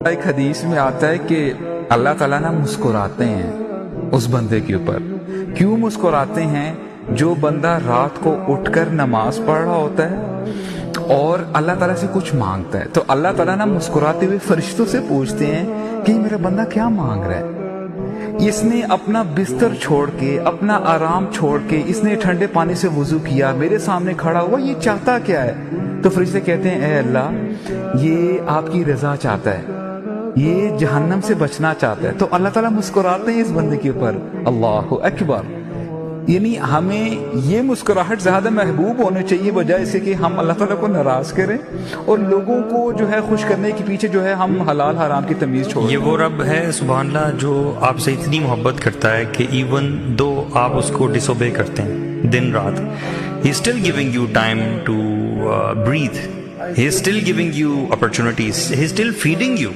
ایک حدیث میں آتا ہے کہ اللہ تعالیٰ نہ مسکراتے ہیں اس بندے کے اوپر. کیوں مسکراتے ہیں؟ جو بندہ رات کو اٹھ کر نماز پڑھ رہا ہوتا ہے اور اللہ تعالیٰ سے کچھ مانگتا ہے، تو اللہ تعالیٰ نہ مسکراتے ہوئے فرشتوں سے پوچھتے ہیں کہ میرا بندہ کیا مانگ رہا ہے. اس نے اپنا بستر چھوڑ کے، اپنا آرام چھوڑ کے، اس نے ٹھنڈے پانی سے وضو کیا، میرے سامنے کھڑا ہوا، یہ چاہتا کیا ہے؟ تو فرشتے کہتے ہیں اے اللہ، یہ آپ کی رضا چاہتا ہے، یہ جہنم سے بچنا چاہتا ہے. تو اللہ تعالیٰ مسکراتے ہیں اس بندے کے اوپر. اللہ اکبر. یعنی ہمیں یہ مسکراہٹ زیادہ محبوب ہونے چاہیے بجائے اسے کہ ہم اللہ تعالیٰ کو ناراض کریں اور لوگوں کو جو ہے خوش کرنے کے پیچھے جو ہے ہم حلال حرام کی تمیز چھوڑیں. یہ وہ رب ہے سبحان اللہ جو آپ سے اتنی محبت کرتا ہے کہ ایون دو آپ اس کو ڈس اوبے کرتے ہیں دن رات، he is still giving you time to breathe, he is still giving you opportunities, he is still feeding you.